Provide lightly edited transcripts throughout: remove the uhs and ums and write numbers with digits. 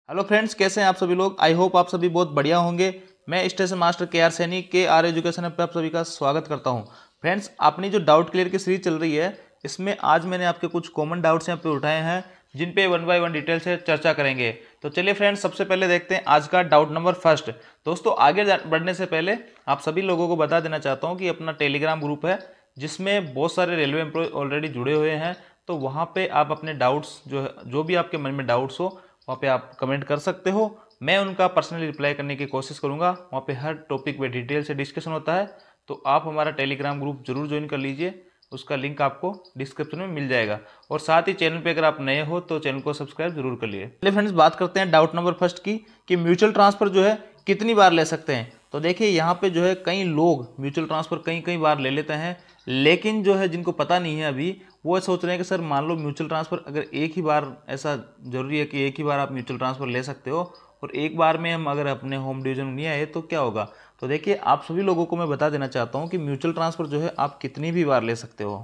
Hello friends, कैसे हैं आप सभी लोग। आई होप आप सभी बहुत बढ़िया होंगे। मैं station master KR Saini KR education app पे आप सभी का स्वागत करता हूं। फ्रेंड्स, अपनी जो डाउट क्लियर की सीरीज चल रही है, इसमें आज मैंने आपके कुछ कॉमन डाउट्स यहाँ पे उठाए हैं, जिन पे 1 बाय 1 डिटेल से चर्चा करेंगे। तो चलिए फ्रेंड्स, सबसे पहले देखते हैं आज का डाउट नंबर फर्स्ट। दोस्तों, आगे बढ़ने से पहले आप सभी लोगों को बता देना चाहता हूँ कि अपना टेलीग्राम ग्रुप है, जिसमें बहुत सारे रेलवे एम्प्लॉय ऑलरेडी जुड़े हुए हैं। तो वहाँ पे आप अपने डाउट्स जो भी आपके मन में डाउट्स हो, वहाँ पे आप कमेंट कर सकते हो। मैं उनका पर्सनली रिप्लाई करने की कोशिश करूँगा। वहाँ पे हर टॉपिक पे डिटेल से डिस्कशन होता है। तो आप हमारा टेलीग्राम ग्रुप जरूर ज्वाइन कर लीजिए, उसका लिंक आपको डिस्क्रिप्शन में मिल जाएगा। और साथ ही चैनल पे अगर आप नए हो तो चैनल को सब्सक्राइब जरूर कर लिए। चलिए फ्रेंड्स, बात करते हैं डाउट नंबर फर्स्ट की, कि म्यूचुअल ट्रांसफर जो है कितनी बार ले सकते हैं। तो देखिए, यहाँ पे जो है कई लोग म्यूचुअल ट्रांसफर कई कई बार ले लेते हैं, लेकिन जो है जिनको पता नहीं है अभी, वो सोच रहे हैं कि सर मान लो म्यूचुअल ट्रांसफर अगर एक ही बार, ऐसा जरूरी है कि एक ही बार आप म्यूचुअल ट्रांसफर ले सकते हो और एक बार में हम अगर अपने होम डिवीजन में नहीं आए तो क्या होगा। तो देखिए, आप सभी लोगों को मैं बता देना चाहता हूँ कि म्यूचुअल ट्रांसफर जो है आप कितनी भी बार ले सकते हो।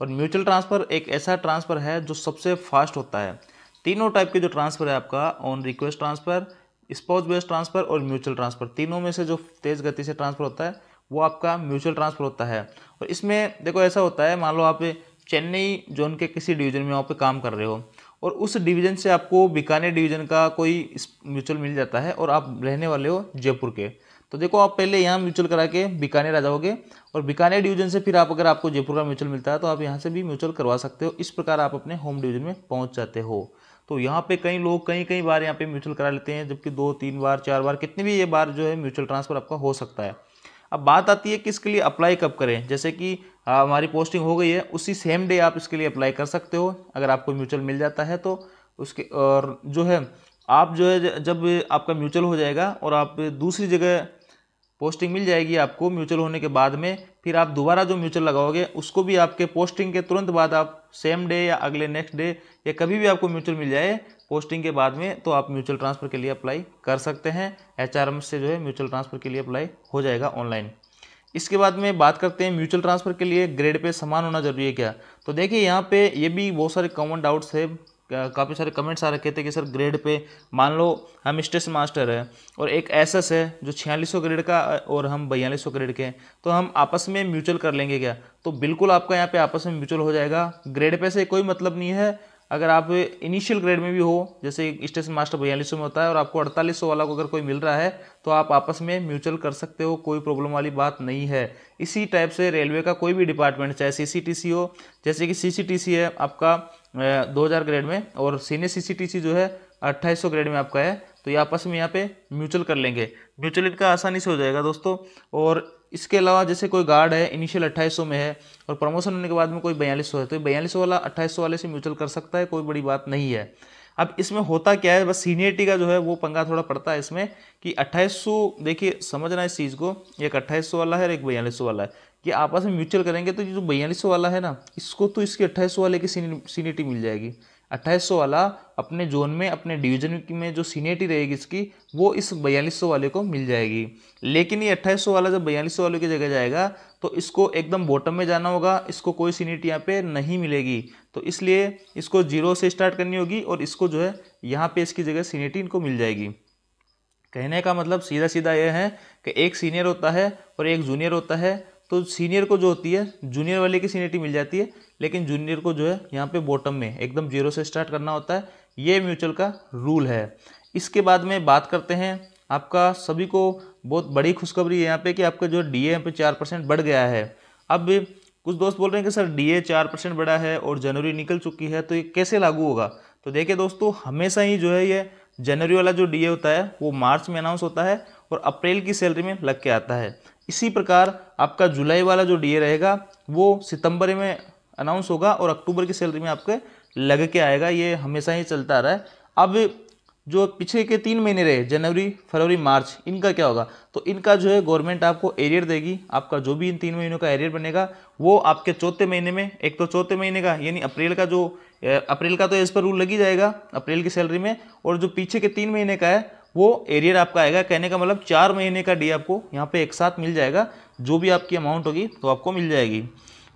और म्यूचुअल ट्रांसफर एक ऐसा ट्रांसफर है जो सबसे फास्ट होता है। तीनों टाइप के जो ट्रांसफर है आपका, on request transfer, spouse based transfer और म्यूचुअल ट्रांसफर, तीनों में से जो तेज गति से ट्रांसफर होता है वो आपका म्यूचुअल ट्रांसफर होता है। और इसमें देखो ऐसा होता है, मान लो आप चेन्नई जोन के किसी डिवीजन में वहाँ पे काम कर रहे हो और उस डिवीजन से आपको बीकानेर डिवीजन का कोई म्यूचुअल मिल जाता है और आप रहने वाले हो जयपुर के। तो देखो, आप पहले यहाँ म्यूचुअल करा के बीकानेर आ जाओगे और बीकानेर डिवीजन से फिर आप अगर आपको जयपुर का म्यूचुअल मिलता है तो आप यहाँ से भी म्यूचुअल करवा सकते हो। इस प्रकार आप अपने होम डिवीजन में पहुँच जाते हो। तो यहाँ पे कई लोग कई कई बार यहाँ पे म्यूचुअल करा लेते हैं, जबकि 2-3 बार 4 बार कितनी भी ये बार जो है म्यूचुअल ट्रांसफर आपका हो सकता है। अब बात आती है कि इसके लिए अप्लाई कब करें। जैसे कि हमारी पोस्टिंग हो गई है, उसी सेम डे आप इसके लिए अप्लाई कर सकते हो अगर आपको म्यूचुअल मिल जाता है तो। उसके और जो है आप जो है जब आपका म्यूचुअल हो जाएगा और आप दूसरी जगह पोस्टिंग मिल जाएगी आपको म्यूचुअल होने के बाद में, फिर आप दोबारा जो म्यूचुअल लगाओगे उसको भी आपके पोस्टिंग के तुरंत बाद आप सेम डे या अगले नेक्स्ट डे या कभी भी आपको म्यूचुअल मिल जाए पोस्टिंग के बाद में, तो आप म्यूचुअल ट्रांसफर के लिए अप्लाई कर सकते हैं। HRM से जो है म्यूचुअल ट्रांसफर के लिए अप्लाई हो जाएगा ऑनलाइन। इसके बाद में बात करते हैं म्यूचुअल ट्रांसफर के लिए ग्रेड पे समान होना जरूरी है क्या। तो देखिए, यहाँ पे ये भी बहुत सारे कॉमन डाउट्स है। काफ़ी सारे कमेंट्स आ रखे थे कि सर ग्रेड पे, मान लो हम स्टेशन मास्टर है और एक SS है जो 4600 ग्रेड का और हम 4200 ग्रेड के हैं, तो हम आपस में म्यूचुअल कर लेंगे क्या। तो बिल्कुल आपका यहाँ पे आपस में म्यूचुअल हो जाएगा। ग्रेड पे से कोई मतलब नहीं है। अगर आप इनिशियल ग्रेड में भी हो, जैसे स्टेशन मास्टर 4200 में होता है और आपको 4800 वाला को अगर कोई मिल रहा है, तो आप आपस में म्यूचुअल कर सकते हो, कोई प्रॉब्लम वाली बात नहीं है। इसी टाइप से रेलवे का कोई भी डिपार्टमेंट, चाहे CCTC हो, जैसे कि CCTC है आपका 2000 ग्रेड में और सीनियर CCTC जो है 2800 ग्रेड में आपका है, तो ये आपस में यहाँ पे म्यूचुअल कर लेंगे। म्यूचुअल इनका आसानी से हो जाएगा दोस्तों। और इसके अलावा जैसे कोई गार्ड है, इनिशियल 2800 में है और प्रमोशन होने के बाद में कोई 4200 है, तो 4200 वाला 2800 वाले से म्यूचुअल कर सकता है, कोई बड़ी बात नहीं है। अब इसमें होता क्या है, बस सीनियरिटी का जो है वो पंगा थोड़ा पड़ता है इसमें, कि 2800, देखिए समझना इस चीज़ को, एक 2800 वाला है और एक 4200 वाला है, कि आपस में म्यूचुअल करेंगे तो ये जो 4200 वाला है ना, इसको तो इसके 2800 वाले की सीनियरिटी मिल जाएगी। 2800 वाला अपने जोन में, अपने डिवीजन में जो सीनियरिटी रहेगी इसकी, वो इस 4200 वाले को मिल जाएगी। लेकिन ये 2800 वाला जब 4200 वाले की जगह जाएगा तो इसको एकदम बॉटम में जाना होगा, इसको कोई सीनियरिटी यहाँ पे नहीं मिलेगी। तो इसलिए इसको 0 से स्टार्ट करनी होगी और इसको जो है यहाँ पे इसकी जगह सीनियरिटी इनको मिल जाएगी। कहने का मतलब सीधा सीधा यह है कि एक सीनियर होता है और एक जूनियर होता है। तो सीनियर को जो होती है जूनियर वाले की सीनियरिटी मिल जाती है, लेकिन जूनियर को जो है यहाँ पे बॉटम में एकदम 0 से स्टार्ट करना होता है। ये म्यूचुअल का रूल है। इसके बाद में बात करते हैं, आपका सभी को बहुत बड़ी खुशखबरी है यहाँ पे कि आपका जो DA यहाँ पे 4% बढ़ गया है। अब कुछ दोस्त बोल रहे हैं कि सर DA 4% बढ़ा है और जनवरी निकल चुकी है, तो ये कैसे लागू होगा। तो देखिए दोस्तों, हमेशा ही जो है ये जनवरी वाला जो DA होता है वो मार्च में अनाउंस होता है और अप्रैल की सैलरी में लग के आता है। इसी प्रकार आपका जुलाई वाला जो DA रहेगा वो सितंबर में अनाउंस होगा और अक्टूबर की सैलरी में आपके लग के आएगा। ये हमेशा ही चलता आ रहा है। अब जो पीछे के 3 महीने रहे, जनवरी फरवरी मार्च, इनका क्या होगा। तो इनका जो है गवर्नमेंट आपको एरियर देगी। आपका जो भी इन 3 महीनों का एरियर बनेगा वो आपके चौथे महीने में, एक तो चौथे महीने का यानी अप्रैल का तो इस पर रूल लगी जाएगा अप्रैल की सैलरी में, और जो पीछे के 3 महीने का है वो एरियर आपका आएगा। कहने का मतलब 4 महीने का डी आपको यहाँ पे एक साथ मिल जाएगा। जो भी आपकी अमाउंट होगी तो आपको मिल जाएगी।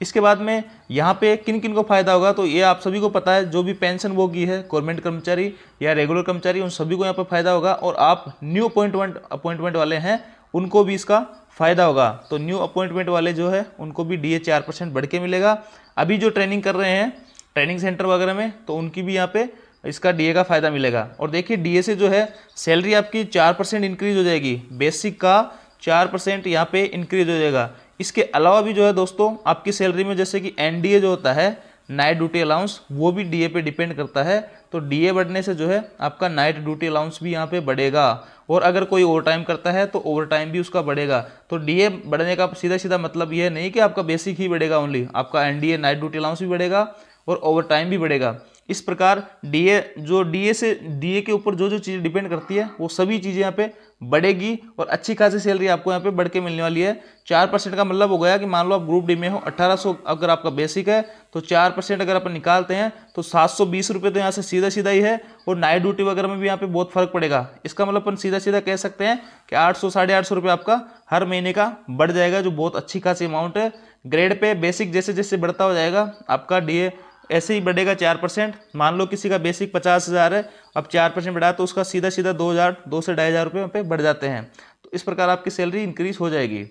इसके बाद में यहाँ पे किन किन को फायदा होगा, तो ये आप सभी को पता है, जो भी पेंशन भोगी है, गवर्नमेंट कर्मचारी या रेगुलर कर्मचारी, उन सभी को यहाँ पे फायदा होगा। और आप न्यू अपॉइंटमेंट वाले हैं उनको भी इसका फायदा होगा। तो न्यू अपॉइंटमेंट वाले जो है उनको भी DA 4% बढ़ के मिलेगा। अभी जो ट्रेनिंग कर रहे हैं ट्रेनिंग सेंटर वगैरह में, तो उनकी भी यहाँ पे इसका DA का फायदा मिलेगा। और देखिए DA से जो है सैलरी आपकी 4% इंक्रीज हो जाएगी, बेसिक का 4% यहाँ पे इंक्रीज हो जाएगा। इसके अलावा भी जो है दोस्तों आपकी सैलरी में जैसे कि NDA जो होता है, नाइट ड्यूटी अलाउंस, वो भी DA पे डिपेंड करता है। तो DA बढ़ने से जो है आपका नाइट ड्यूटी अलाउंस भी यहाँ पे बढ़ेगा। और अगर कोई ओवर टाइम करता है तो ओवर टाइम भी उसका बढ़ेगा। तो DA बढ़ने का सीधा सीधा मतलब ये नहीं कि आपका बेसिक ही बढ़ेगा ओनली, आपका NDA नाइट ड्यूटी अलाउंस भी बढ़ेगा और ओवर टाइम भी बढ़ेगा। इस प्रकार DA के ऊपर जो जो चीज़ डिपेंड करती है वो सभी चीज़ें यहाँ पे बढ़ेगी और अच्छी खासी सैलरी आपको यहाँ पे बढ़ के मिलने वाली है। 4% का मतलब हो गया कि मान लो आप ग्रुप डी में हो, 1800 अगर आपका बेसिक है तो 4% अगर अपन निकालते हैं तो 720 रुपये तो यहाँ से सीधा सीधा ही है। और नाइट ड्यूटी वगैरह में भी यहाँ पे बहुत फर्क पड़ेगा। इसका मतलब अपन सीधा सीधा कह सकते हैं कि 800 850 रुपये आपका हर महीने का बढ़ जाएगा, जो बहुत अच्छी खासी अमाउंट है। ग्रेड पे बेसिक जैसे जैसे बढ़ता हो जाएगा आपका DA ऐसे ही बढ़ेगा 4%। मान लो किसी का बेसिक 50,000 है, अब 4% बढ़ा तो उसका सीधा सीधा 2,000 2 से 2,500 रुपये पे बढ़ जाते हैं। तो इस प्रकार आपकी सैलरी इंक्रीज हो जाएगी।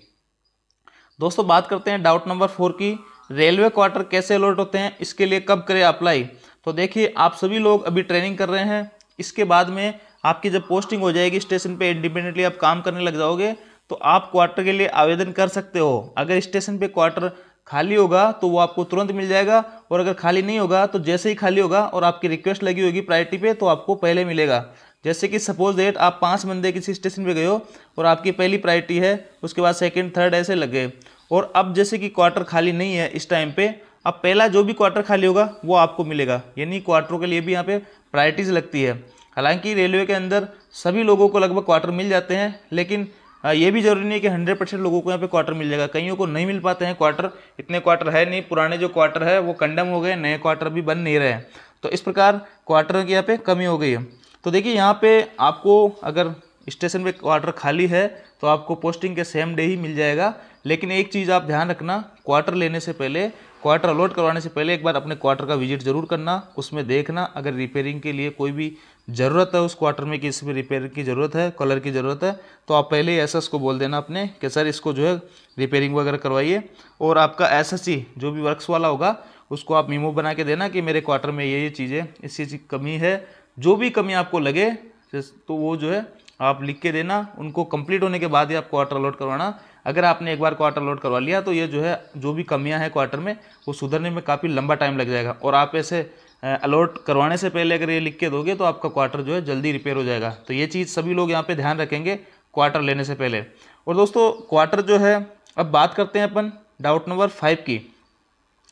दोस्तों बात करते हैं डाउट नंबर 4 की, रेलवे क्वार्टर कैसे अलॉट होते हैं, इसके लिए कब करें अप्लाई। तो देखिए आप सभी लोग अभी ट्रेनिंग कर रहे हैं, इसके बाद में आपकी जब पोस्टिंग हो जाएगी स्टेशन पे, इंडिपेंडेंटली आप काम करने लग जाओगे, तो आप क्वार्टर के लिए आवेदन कर सकते हो। अगर स्टेशन पे क्वार्टर खाली होगा तो वो आपको तुरंत मिल जाएगा, और अगर खाली नहीं होगा तो जैसे ही खाली होगा और आपकी रिक्वेस्ट लगी होगी प्रायोरिटी पे तो आपको पहले मिलेगा। जैसे कि सपोज डेट आप 5 बंदे किसी स्टेशन पे गए हो और आपकी पहली प्रायोरिटी है, उसके बाद सेकंड थर्ड ऐसे लग गए, और अब जैसे कि क्वार्टर खाली नहीं है इस टाइम पे, अब पहला जो भी क्वार्टर खाली होगा वो आपको मिलेगा। यानी क्वार्टरों के लिए भी यहाँ पे प्रायोरिटीज लगती है। हालांकि रेलवे के अंदर सभी लोगों को लगभग क्वार्टर मिल जाते हैं, लेकिन ये भी जरूरी नहीं है कि 100% लोगों को यहाँ पे क्वार्टर मिल जाएगा। कईयों को नहीं मिल पाते हैं क्वार्टर, इतने क्वार्टर है नहीं, पुराने जो क्वार्टर है वो कंडम हो गए, नए क्वार्टर भी बन नहीं रहे हैं। तो इस प्रकार क्वार्टर की यहाँ पे कमी हो गई है। तो देखिए यहाँ पे आपको अगर स्टेशन पे क्वार्टर खाली है तो आपको पोस्टिंग के सेम डे ही मिल जाएगा। लेकिन एक चीज़ आप ध्यान रखना, क्वार्टर लेने से पहले, क्वार्टर अलॉट करवाने से पहले एक बार अपने क्वार्टर का विजिट जरूर करना, उसमें देखना अगर रिपेयरिंग के लिए कोई भी ज़रूरत है उस क्वार्टर में, किसी भी रिपेयर की ज़रूरत है, कलर की ज़रूरत है, तो आप पहले ही SS को बोल देना अपने कि सर इसको जो है रिपेयरिंग वगैरह करवाइए। और आपका SSC जो भी वर्क्स वाला होगा उसको आप मीमो बना के देना कि मेरे क्वार्टर में ये चीज़ें, इस चीज़ की कमी है। जो भी कमी आपको लगे तो वो जो है आप लिख के देना, उनको कंप्लीट होने के बाद ही आप क्वार्टर अलॉट करवाना। अगर आपने एक बार क्वार्टर अलॉट करवा लिया तो ये जो है जो भी कमियां हैं क्वार्टर में वो सुधरने में काफ़ी लंबा टाइम लग जाएगा। और आप ऐसे अलॉट करवाने से पहले अगर ये लिख के दोगे तो आपका क्वार्टर जो है जल्दी रिपेयर हो जाएगा। तो ये चीज़ सभी लोग यहाँ पे ध्यान रखेंगे क्वार्टर लेने से पहले। और दोस्तों क्वार्टर जो है, अब बात करते हैं अपन डाउट नंबर 5 की,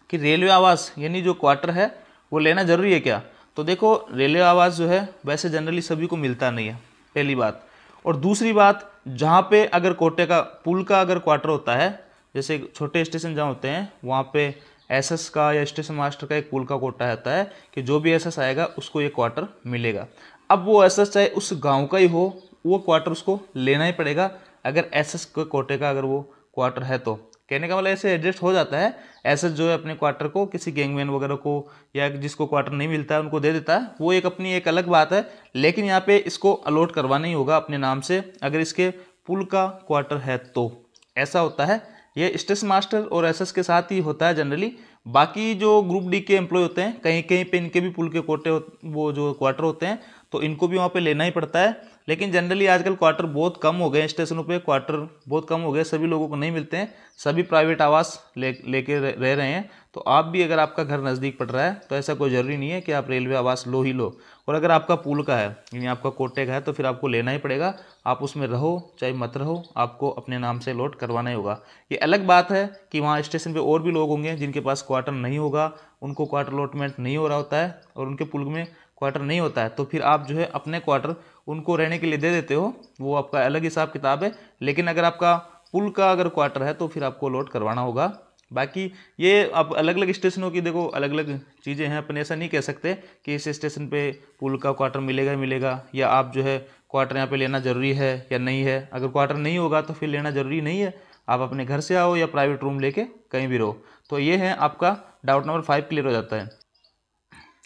कि रेलवे आवास यानी जो क्वार्टर है वो लेना जरूरी है क्या। तो देखो रेलवे आवास जो है वैसे जनरली सभी को मिलता नहीं है, पहली बात। और दूसरी बात, जहाँ पे अगर कोटे का पुल का अगर क्वार्टर होता है, जैसे छोटे स्टेशन जहाँ होते हैं वहाँ पे SS का या स्टेशन मास्टर का एक पुल का कोटा रहता है कि जो भी SS आएगा उसको ये क्वार्टर मिलेगा। अब वो SS चाहे उस गांव का ही हो, वो क्वार्टर उसको लेना ही पड़ेगा अगर SS के कोटे का अगर वो क्वार्टर है तो। कहने का मतलब ऐसे एडजस्ट हो जाता है, SS जो है अपने क्वार्टर को किसी गैंगमैन वगैरह को या जिसको क्वार्टर नहीं मिलता है उनको दे देता है, वो एक अपनी एक अलग बात है। लेकिन यहाँ पे इसको अलॉट करवाना ही होगा अपने नाम से अगर इसके पुल का क्वार्टर है तो। ऐसा होता है, ये स्टेशन मास्टर और SS के साथ ही होता है जनरली। बाकी जो ग्रुप डी के एम्प्लॉय होते हैं कहीं कहीं पे इनके भी पुल के कोटे वो जो क्वार्टर होते हैं तो इनको भी वहाँ पे लेना ही पड़ता है। लेकिन जनरली आजकल क्वार्टर बहुत कम हो गए, स्टेशनों पे क्वार्टर बहुत कम हो गए, सभी लोगों को नहीं मिलते हैं, सभी प्राइवेट आवास लेके रह रहे हैं। तो आप भी अगर आपका घर नज़दीक पड़ रहा है तो ऐसा कोई ज़रूरी नहीं है कि आप रेलवे आवास लो ही लो। और अगर आपका पुल का है यानी आपका कोटे का है तो फिर आपको लेना ही पड़ेगा, आप उसमें रहो चाहे मत रहो, आपको अपने नाम से अलॉट करवाना ही होगा। ये अलग बात है कि वहाँ स्टेशन पे और भी लोग होंगे जिनके पास क्वार्टर नहीं होगा, उनको क्वार्टर अलॉटमेंट नहीं हो रहा होता है और उनके पुल में क्वार्टर नहीं होता है, तो फिर आप जो है अपने क्वार्टर उनको रहने के लिए दे देते हो, वो आपका अलग हिसाब किताब है। लेकिन अगर आपका पुल का अगर क्वार्टर है तो फिर आपको अलॉट करवाना होगा। बाकी ये अब अलग अलग स्टेशनों की देखो अलग अलग चीज़ें हैं, अपन ऐसा नहीं कह सकते कि इस स्टेशन पे पुल का क्वार्टर मिलेगा ही मिलेगा, या आप जो है क्वार्टर यहाँ पे लेना ज़रूरी है या नहीं है। अगर क्वार्टर नहीं होगा तो फिर लेना ज़रूरी नहीं है, आप अपने घर से आओ या प्राइवेट रूम लेके कहीं भी रहो। तो ये है आपका डाउट नंबर 5 क्लियर हो जाता है।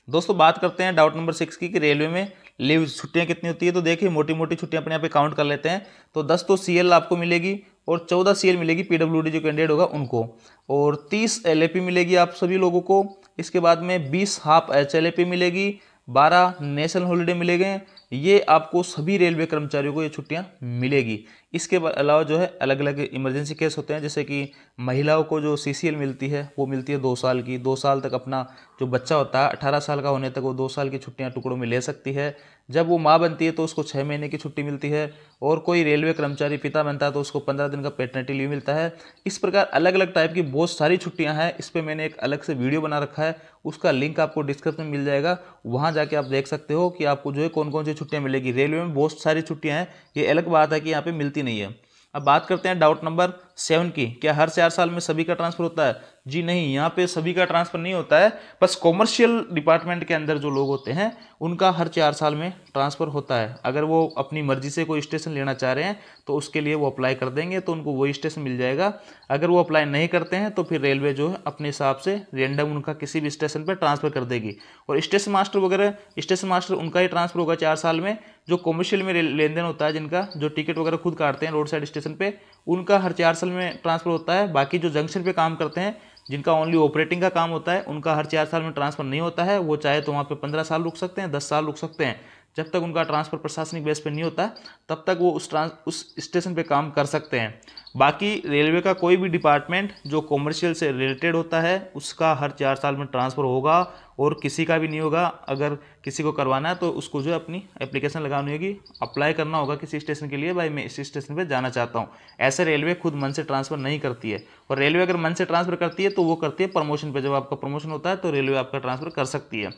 दोस्तों बात करते हैं डाउट नंबर 6 की कि रेलवे में लीव छुट्टियां कितनी होती है। तो देखिए मोटी मोटी छुट्टियां अपने यहाँ पे काउंट कर लेते हैं। तो 10 तो CL आपको मिलेगी और 14 CL मिलेगी PWD जो कैंडिडेट होगा उनको, और 30 LAP मिलेगी आप सभी लोगों को। इसके बाद में 20 हाफ HLAP मिलेगी, 12 नेशनल हॉलीडे मिलेंगे। ये आपको सभी रेलवे कर्मचारियों को ये छुट्टियां मिलेगी। इसके अलावा जो है अलग अलग इमरजेंसी केस होते हैं, जैसे कि महिलाओं को जो CCL मिलती है वो मिलती है 2 साल की। 2 साल तक अपना जो बच्चा होता है 18 साल का होने तक वो 2 साल की छुट्टियां टुकड़ों में ले सकती है। जब वो माँ बनती है तो उसको 6 महीने की छुट्टी मिलती है, और कोई रेलवे कर्मचारी पिता बनता है तो उसको 15 दिन का पैटर्निटी लीव मिलता है। इस प्रकार अलग अलग टाइप की बहुत सारी छुट्टियां हैं। इस पर मैंने एक अलग से वीडियो बना रखा है, उसका लिंक आपको डिस्क्रिप्शन में मिल जाएगा, वहाँ जाके आप देख सकते हो कि आपको जो है कौन कौन सी छुट्टियां मिलेगी। रेलवे में बहुत सारी छुट्टियां हैं, ये अलग बात है कि यहाँ पे मिलती नहीं है। अब बात करते हैं डाउट नंबर 7 की, क्या हर 4 साल में सभी का ट्रांसफर होता है? जी नहीं, यहाँ पे सभी का ट्रांसफर नहीं होता है। बस कॉमर्शियल डिपार्टमेंट के अंदर जो लोग होते हैं उनका हर 4 साल में ट्रांसफर होता है। अगर वो अपनी मर्जी से कोई स्टेशन लेना चाह रहे हैं तो उसके लिए वो अप्लाई कर देंगे तो उनको वही स्टेशन मिल जाएगा। अगर वो अप्लाई नहीं करते हैं तो फिर रेलवे जो है अपने हिसाब से रेंडम उनका किसी भी स्टेशन पर ट्रांसफर कर देगी। और स्टेशन मास्टर वगैरह, स्टेशन मास्टर उनका ही ट्रांसफर होगा 4 साल में। जो कॉमर्शियल में लेन देन होता है, जिनका जो टिकट वगैरह खुद काटते हैं रोड साइड स्टेशन पे, उनका हर 4 साल में ट्रांसफर होता है। बाकी जो जंक्शन पे काम करते हैं, जिनका ओनली ऑपरेटिंग का काम होता है, उनका हर 4 साल में ट्रांसफर नहीं होता है। वो चाहे तो वहाँ पे 15 साल रुक सकते हैं, 10 साल रुक सकते हैं। जब तक उनका ट्रांसफर प्रशासनिक बेस पे नहीं होता तब तक वो उस स्टेशन पे काम कर सकते हैं। बाकी रेलवे का कोई भी डिपार्टमेंट जो कॉमर्शियल से रिलेटेड होता है उसका हर 4 साल में ट्रांसफ़र होगा, और किसी का भी नहीं होगा। अगर किसी को करवाना है तो उसको जो है अपनी एप्लीकेशन लगानी होगी, अप्लाई करना होगा किसी स्टेशन के लिए, भाई मैं इस स्टेशन पे जाना चाहता हूँ। ऐसे रेलवे खुद मन से ट्रांसफ़र नहीं करती है। और रेलवे अगर मन से ट्रांसफ़र करती है तो वो करती है प्रमोशन पे। जब आपका प्रमोशन होता है तो रेलवे आपका ट्रांसफ़र कर सकती है।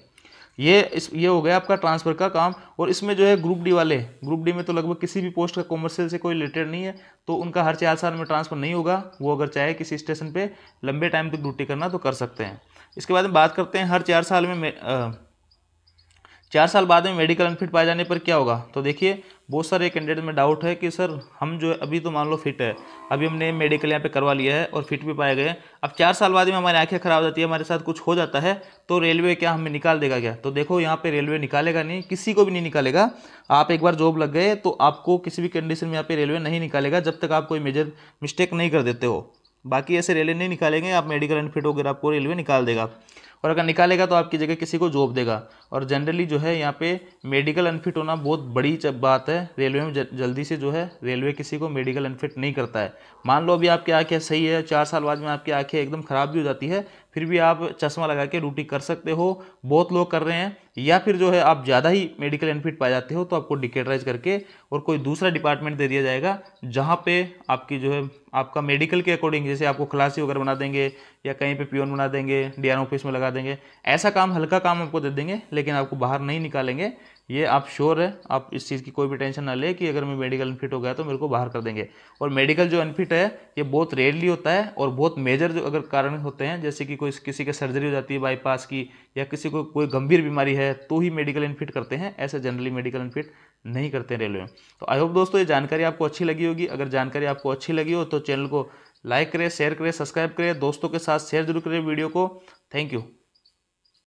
ये हो गया आपका ट्रांसफ़र का काम। और इसमें जो है ग्रुप डी वाले, ग्रुप डी में तो लगभग किसी भी पोस्ट का कॉमर्शियल से कोई रिलेटेड नहीं है, तो उनका हर 4 साल में ट्रांसफ़र नहीं होगा। वो अगर चाहे किसी स्टेशन पे लंबे टाइम तक ड्यूटी करना तो कर सकते हैं। इसके बाद में बात करते हैं हर 4 साल में 4 साल बाद में मेडिकल अनफिट पाए जाने पर क्या होगा। तो देखिए बहुत सारे कैंडिडेट में डाउट है कि सर हम जो है अभी तो मान लो फिट है, अभी हमने मेडिकल यहाँ पे करवा लिया है और फिट भी पाए गए, अब 4 साल बाद में हमारी आंखें खराब हो जाती है, हमारे साथ कुछ हो जाता है, तो रेलवे क्या हमें निकाल देगा क्या? तो देखो यहाँ पे रेलवे निकालेगा नहीं, किसी को भी नहीं निकालेगा। आप एक बार जॉब लग गए तो आपको किसी भी कंडीशन में यहाँ पे रेलवे नहीं निकालेगा जब तक आप कोई मेजर मिस्टेक नहीं कर देते हो। बाकी ऐसे रेलवे नहीं निकालेंगे, आप मेडिकल अनफिट हो गए आपको रेलवे निकाल देगा, और अगर निकालेगा तो आपकी जगह किसी को जॉब देगा। और जनरली जो है यहाँ पे मेडिकल अनफिट होना बहुत बड़ी बात है रेलवे में। जल्दी से जो है रेलवे किसी को मेडिकल अनफिट नहीं करता है। मान लो अभी आपकी आंखें सही है, 4 साल बाद में आपकी आंखें एकदम ख़राब भी हो जाती है, फिर भी आप चश्मा लगा के ड्यूटी कर सकते हो, बहुत लोग कर रहे हैं। या फिर जो है आप ज़्यादा ही मेडिकल अनफिट पाए जाते हो तो आपको डिकेटराइज करके और कोई दूसरा डिपार्टमेंट दे दिया जाएगा, जहाँ पे आपकी जो है आपका मेडिकल के अकॉर्डिंग, जैसे आपको खलासी वगैरह बना देंगे या कहीं पे पियोन बना देंगे, डीआर ऑफिस में लगा देंगे। ऐसा काम, हल्का काम आपको दे देंगे, लेकिन आपको बाहर नहीं निकालेंगे। ये आप श्योर है, आप इस चीज़ की कोई भी टेंशन ना ले कि अगर मैं मेडिकल अनफिट हो गया तो मेरे को बाहर कर देंगे। और मेडिकल जो अनफिट है ये बहुत रेयरली होता है, और बहुत मेजर जो अगर कारण होते हैं, जैसे कि कोई किसी की सर्जरी हो जाती है बाईपास की, या किसी को कोई गंभीर बीमारी है, तो ही मेडिकल अनफिट करते हैं। ऐसे जनरली मेडिकल अनफिट नहीं करते हैं रेलवे में। तो आई होप दोस्तों ये जानकारी आपको अच्छी लगी होगी। अगर जानकारी आपको अच्छी लगी हो तो चैनल को लाइक करें, शेयर करें, सब्सक्राइब करें, दोस्तों के साथ शेयर जरूर करें वीडियो को। Thank you.